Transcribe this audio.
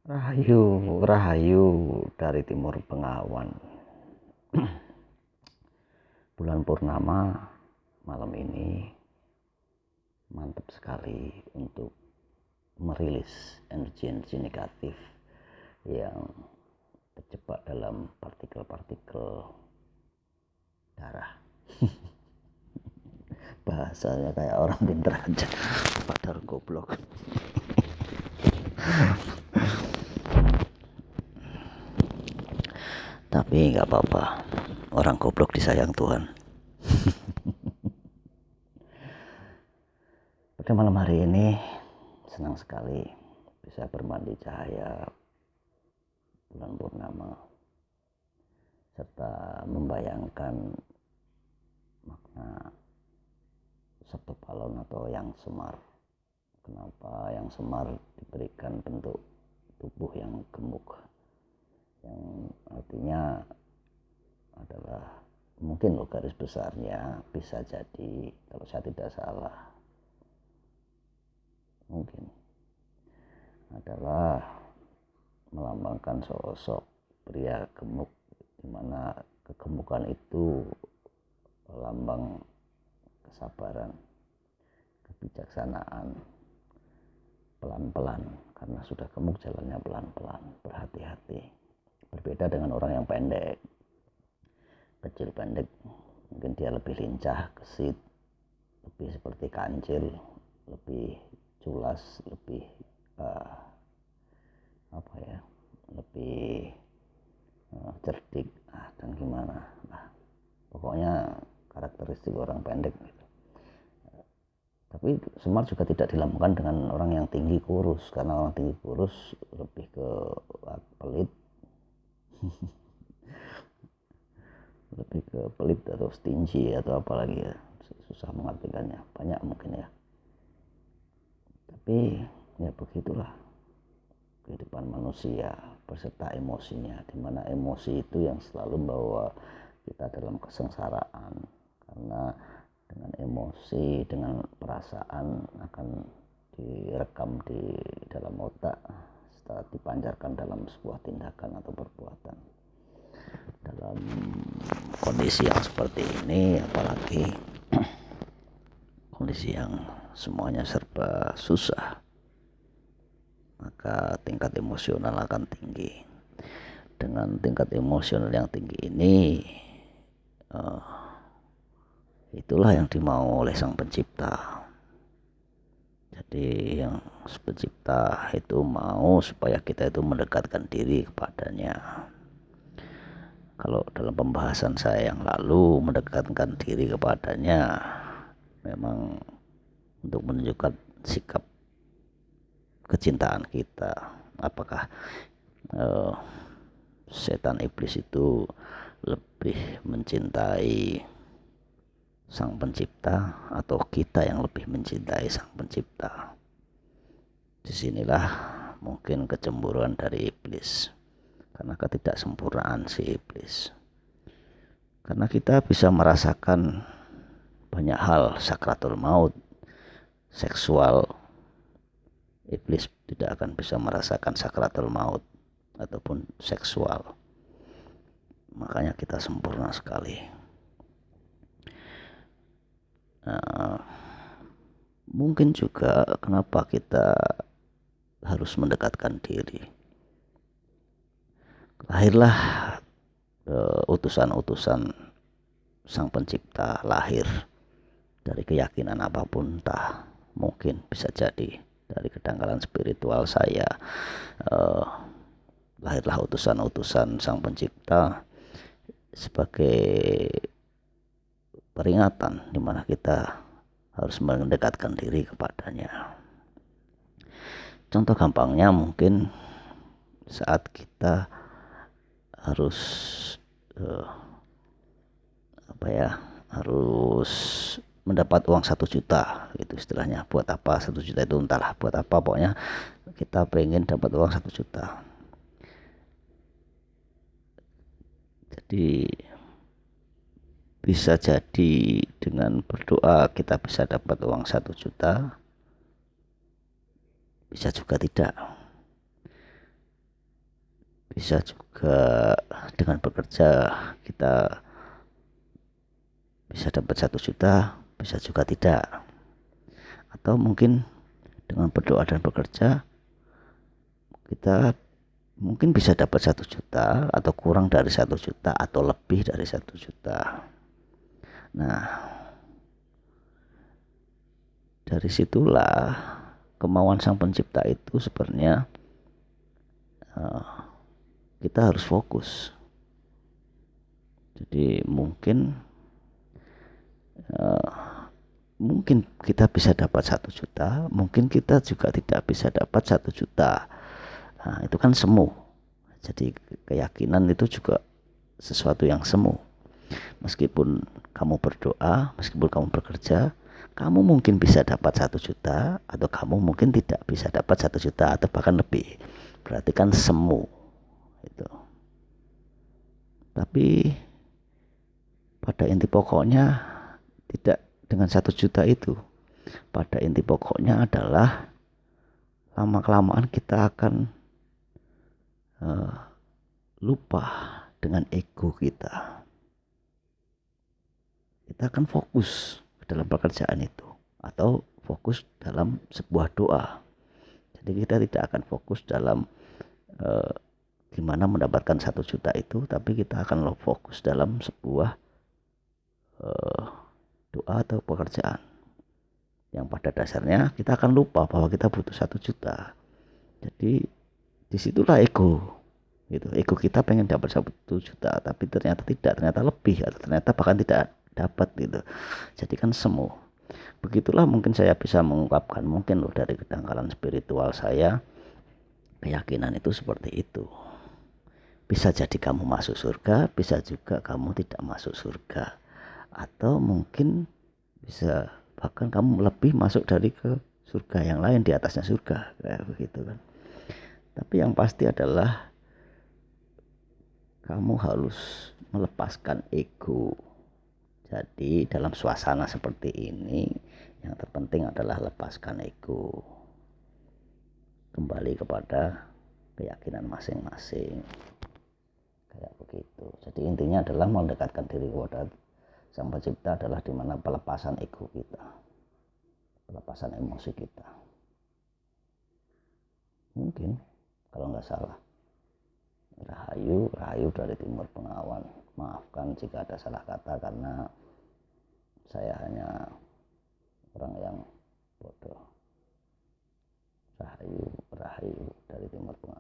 Rahayu, rahayu dari Timur Bengawan. Bulan purnama malam ini mantap sekali untuk merilis energi-energi negatif yang terjebak dalam partikel-partikel darah. Bahasanya kayak orang pintar aja, padahal goblok. Tapi nggak apa-apa, orang goblok disayang Tuhan. Pada malam hari ini senang sekali bisa bermandi cahaya bulan purnama serta membayangkan makna Sabtu Palon atau yang semar. Kenapa yang semar diberikan bentuk tubuh yang gemuk, yang artinya adalah mungkin garis besarnya bisa jadi, kalau saya tidak salah, mungkin adalah melambangkan sosok pria gemuk, di mana kegemukan itu lambang kesabaran, kebijaksanaan, pelan-pelan, karena sudah gemuk jalannya pelan-pelan, berhati-hati. Berbeda dengan orang yang pendek, kecil pendek, mungkin dia lebih lincah, gesit, lebih seperti kancil, lebih culas, lebih lebih cerdik, dan gimana. Nah, pokoknya karakteristik orang pendek gitu. Tapi semar juga tidak dilambangkan dengan orang yang tinggi kurus, karena orang tinggi kurus lebih ke pelit lebih ke pelit atau stingy atau apalagi ya, susah mengartikannya, banyak mungkin ya. Tapi ya begitulah kehidupan manusia beserta emosinya, dimana emosi itu yang selalu membawa kita dalam kesengsaraan, karena dengan emosi, dengan perasaan akan direkam di dalam otak setelah dipancarkan dalam sebuah tindakan atau perbuatan. Dalam kondisi yang seperti ini, apalagi kondisi yang semuanya serba susah, maka tingkat emosional akan tinggi. Dengan tingkat emosional yang tinggi ini, itulah yang dimau oleh Sang Pencipta. Jadi yang Pencipta itu mau supaya kita itu mendekatkan diri kepadanya. Kalau dalam pembahasan saya yang lalu, mendekatkan diri kepadanya memang untuk menunjukkan sikap kecintaan kita. Apakah setan iblis itu lebih mencintai Sang Pencipta atau kita yang lebih mencintai Sang Pencipta? Disinilah mungkin kecemburuan dari iblis, karena ketidaksempurnaan si iblis. Karena kita bisa merasakan banyak hal, sakratul maut, seksual, iblis tidak akan bisa merasakan sakratul maut ataupun seksual. Makanya kita sempurna sekali. Mungkin juga kenapa kita harus mendekatkan diri. Lahirlah utusan-utusan Sang Pencipta, lahir dari keyakinan apapun, entah, mungkin bisa jadi dari kedangkalan spiritual saya. Lahirlah utusan-utusan Sang Pencipta sebagai peringatan di mana kita harus mendekatkan diri kepadanya. Contoh gampangnya mungkin saat kita harus harus mendapat uang 1 juta, itu istilahnya. Buat apa 1 juta itu, entahlah buat apa, pokoknya kita pengen dapat uang 1 juta. Jadi bisa jadi dengan berdoa kita bisa dapat uang 1 juta, bisa juga tidak. bisa juga dengan bekerja kita bisa dapat 1 juta, bisa juga tidak. Atau mungkin dengan berdoa dan bekerja kita mungkin bisa dapat 1 juta atau kurang dari 1 juta atau lebih dari 1 juta. Nah, dari situlah kemauan Sang Pencipta itu sebenarnya kita harus fokus. Jadi mungkin kita bisa dapat 1 juta, mungkin kita juga tidak bisa dapat 1 juta. Nah, itu kan semu. Jadi keyakinan itu juga sesuatu yang semu. Meskipun kamu berdoa, meskipun kamu bekerja, kamu mungkin bisa dapat 1 juta atau kamu mungkin tidak bisa dapat 1 juta atau bahkan lebih. Berarti kan semu itu. Tapi pada inti pokoknya tidak dengan 1 juta itu. Pada inti pokoknya adalah lama-kelamaan kita akan lupa dengan ego kita. Kita akan fokus dalam pekerjaan itu atau fokus dalam sebuah doa. Jadi kita tidak akan fokus dalam gimana mendapatkan 1 juta itu, tapi kita akan fokus dalam sebuah doa atau pekerjaan yang pada dasarnya kita akan lupa bahwa kita butuh 1 juta. Jadi disitulah ego gitu. Ego kita pengen dapat 1 juta tapi ternyata tidak, ternyata lebih atau ternyata bahkan tidak dapat gitu. Jadi kan semu. Begitulah mungkin saya bisa mengungkapkan, mungkin loh dari kedangkalan spiritual saya, keyakinan itu seperti itu. Bisa jadi kamu masuk surga, bisa juga kamu tidak masuk surga, atau mungkin bisa bahkan kamu lebih masuk dari ke surga yang lain, di atasnya surga, kayak begitu kan. Tapi yang pasti adalah kamu harus melepaskan ego. Jadi dalam suasana seperti ini yang terpenting adalah lepaskan ego, kembali kepada keyakinan masing-masing, kayak begitu. Jadi intinya adalah mendekatkan diri kepada Sang Pencipta adalah dimana pelepasan ego kita, pelepasan emosi kita. Mungkin kalau nggak salah Rahayu dari Timur Bengawan. Maafkan jika ada salah kata karena saya hanya orang yang bodoh. Rahayu dari Timur Bengawan.